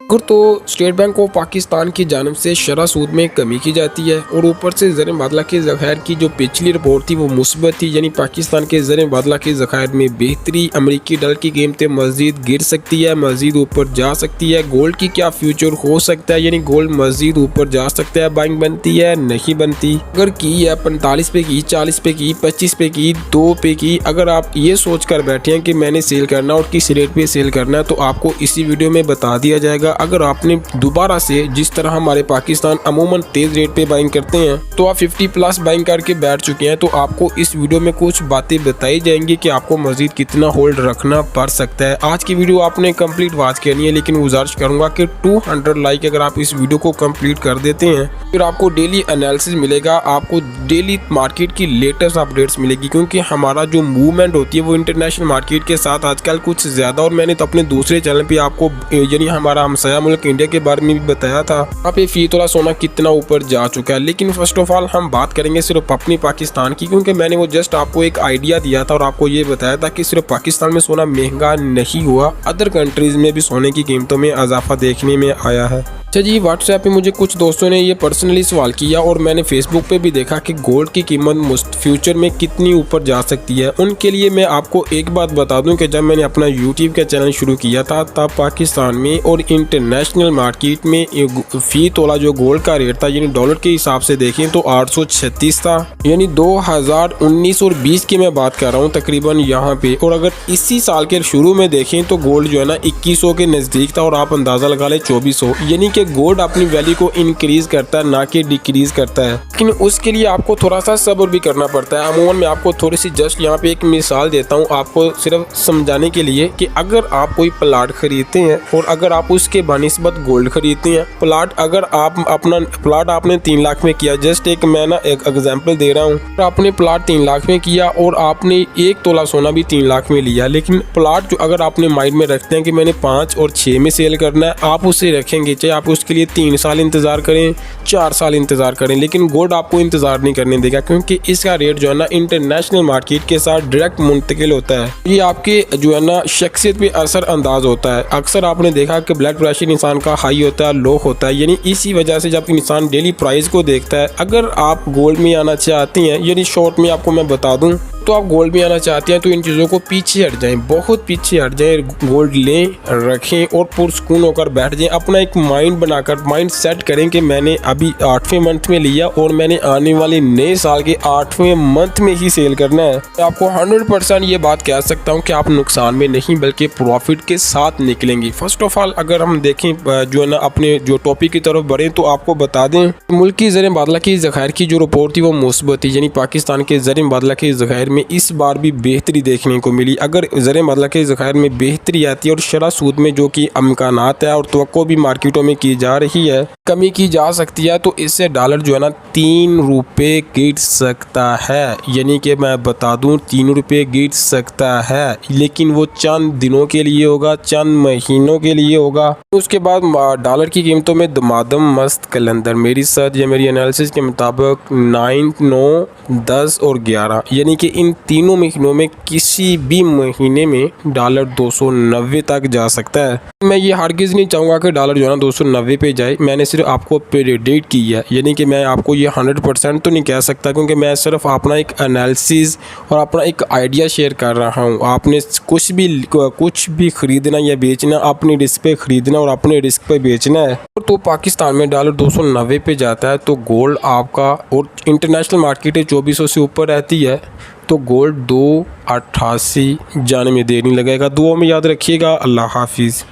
अगर तो state bank of Pakistan की जानिब से शरह सूद में कमी की जाती है और ऊपर से ज़र मुबादला के ज़खायर की जो पिछली रिपोर्ट थी वो मुस्बत थी, यानी पाकिस्तान के ज़र मुबादला के ज़खायर में बेहतरी, अमरीकी डॉलर की कीमतें मज़ीद गिर सकती है, मज़ीद ऊपर जा सकती है। गोल्ड की क्या फ्यूचर हो सकता है, यानी गोल्ड मज़ीद ऊपर जा सकता है, बाइंग बनती है नहीं बनती। अगर की है 45 पे की, 40 पे की, 25 पे की, 2 पे की, अगर आप ये सोच कर बैठे हैं कि मैंने सेल करना और किस रेट पे सेल करना है तो आपको इसी वीडियो में बता दिया जाएगा। अगर आपने दोबारा से जिस तरह हमारे पाकिस्तान अमूमन तेज रेट पे बाइंग करते हैं तो आप 50 प्लस बाइंग करके बैठ चुके हैं, तो आपको इस वीडियो में कुछ बातें बताई जाएंगी कि आपको मजीद कितना होल्ड रखना पड़ सकता है। आज की वीडियो आपने कंप्लीट वॉच करनी है, लेकिन गुजारिश करूंगा कि 200 लाइक अगर आप इस वीडियो को कंप्लीट कर देते हैं फिर आपको डेली एनालिसिस मिलेगा, आपको डेली मार्केट की लेटेस्ट अपडेट्स मिलेगी, क्योंकि हमारा जो मूवमेंट होती है वो इंटरनेशनल मार्केट के साथ आजकल कुछ ज्यादा। और मैंने तो अपने दूसरे चैनल पे आपको यानी हमारा हमसाया मुल्क इंडिया के बारे में भी बताया था, वहाँ पे फी तोला सोना कितना ऊपर जा चुका है। लेकिन फर्स्ट ऑफ ऑल हम बात करेंगे सिर्फ अपनी पाकिस्तान की, क्योंकि मैंने वो जस्ट आपको एक आइडिया दिया था और आपको ये बताया था कि सिर्फ पाकिस्तान में सोना महंगा नहीं हुआ, अदर कंट्रीज में भी सोने की कीमतों में इजाफा देखने में आया है। अच्छा जी, व्हाट्सएप पे मुझे कुछ दोस्तों ने ये पर्सनली सवाल किया और मैंने फेसबुक पे भी देखा कि गोल्ड की कीमत फ्यूचर में कितनी ऊपर जा सकती है। उनके लिए मैं आपको एक बात बता दूं कि जब मैंने अपना यूट्यूब का चैनल शुरू किया था तब पाकिस्तान में और इंटरनेशनल मार्केट में फी तोला जो गोल्ड का रेट था, यानी डॉलर के हिसाब से देखें तो 836 था, यानी 2019 और 20 की मैं बात कर रहा हूँ तकरीबन यहाँ पे। और अगर इसी साल के शुरू में देखें तो गोल्ड जो है ना 2100 के नज़दीक था और आप अंदाज़ा लगा ले 2400, यानी कि गोल्ड अपनी वैल्यू को इंक्रीज करता है ना कि डिक्रीज करता है। लेकिन उसके लिए आपको थोड़ा सा सब्र भी करना पड़ता है। अमूमन मैं आपको थोड़ी सी जस्ट यहाँ पे एक मिसाल देता हूँ आपको सिर्फ समझाने के लिए कि अगर आप कोई प्लाट खरीदते हैं और अगर आप उसके बनिस्बत गोल्ड खरीदते हैं, प्लाट अगर आप अपना प्लाट आपने 3 लाख में किया, जस्ट एक मैं ना एक एग्जाम्पल दे रहा हूँ, आपने प्लाट 3 लाख में किया और आपने 1 तोला सोना भी 3 लाख में लिया, लेकिन प्लाट जो अगर आपने माइंड में रखते हैं कि मैंने 5 और 6 में सेल करना है, आप उसे रखेंगे, चाहे आप उसके लिए 3 साल इंतजार करें, 4 साल इंतजार करें, लेकिन गोल्ड आपको इंतजार नहीं करने देगा, क्योंकि इसका रेट जो है ना इंटरनेशनल मार्केट के साथ डायरेक्ट मुंतकिल होता है। ये आपके जो है ना शख्सियत पे असर अंदाज होता है। अक्सर आपने देखा कि ब्लड प्रेशर इंसान का हाई होता है, लो होता है, यानी इसी वजह से जब इंसान डेली प्राइस को देखता है। अगर आप गोल्ड में आना चाहते हैं, यानी शॉर्ट में आपको मैं बता दूं तो आप गोल्ड में आना चाहते हैं तो इन चीज़ों को पीछे हट जाएं, बहुत पीछे हट जाएं, गोल्ड लें, रखें और पुरसकून होकर बैठ जाएं। अपना एक माइंड बनाकर माइंड सेट करें कि मैंने अभी 8वें मंथ में लिया और मैंने आने वाले नए साल के 8वें मंथ में ही सेल करना है। मैं आपको 100% ये बात कह सकता हूँ कि आप नुकसान में नहीं बल्कि प्रॉफिट के साथ निकलेंगे। फर्स्ट ऑफ ऑल अगर हम देखें जो है ना अपने जो टॉपिक की तरफ बढ़ें तो आपको बता दें मुल्क की ज़र मुबादला की ज़खायर की जो रिपोर्ट थी वो मुस्बत थी, यानी पाकिस्तान के ज़र मुबादला के ज़खायर में इस बार भी बेहतरी देखने को मिली। अगर ज़र मुबादला के ज़खायर में बेहतरी आती है और शरह सूद में जो कि इम्कानात है और तवक्को भी मार्केटों में की जा रही है, कमी की जा सकती है, तो इससे डॉलर जो है ना 3 रुपये गिर सकता है, यानी कि मैं बता दूं 3 रुपये गिर सकता है, लेकिन वो चंद दिनों के लिए होगा, चंद महीनों के लिए होगा। उसके बाद डॉलर की कीमतों में दमादम मस्त कलंदर मेरी सर्च या मेरी एनालिसिस के मुताबिक 9, 9, 10 और 11, यानी कि इन तीनों महीनों में किसी भी महीने में डॉलर 290 तक जा सकता है। मैं ये हरगिज़ नहीं चाहूँगा कि डॉलर जो है ना 290 पे जाए, मैंने सिर्फ आपको प्रेडिक्ट की है, यानी कि मैं आपको ये 100% तो नहीं कह सकता, क्योंकि मैं सिर्फ अपना एक एनालिसिस और अपना एक आइडिया शेयर कर रहा हूँ। आपने कुछ भी खरीदना या बेचना अपनी रिस्क पे खरीदना और अपने रिस्क पे बेचना है। तो पाकिस्तान में डॉलर 290 पे जाता है तो गोल्ड आपका और इंटरनेशनल मार्केट 2400 से ऊपर रहती है तो गोल्ड 288 जाने में देर नहीं लगेगा। दुआ में याद रखिएगा। अल्लाह हाफिज़।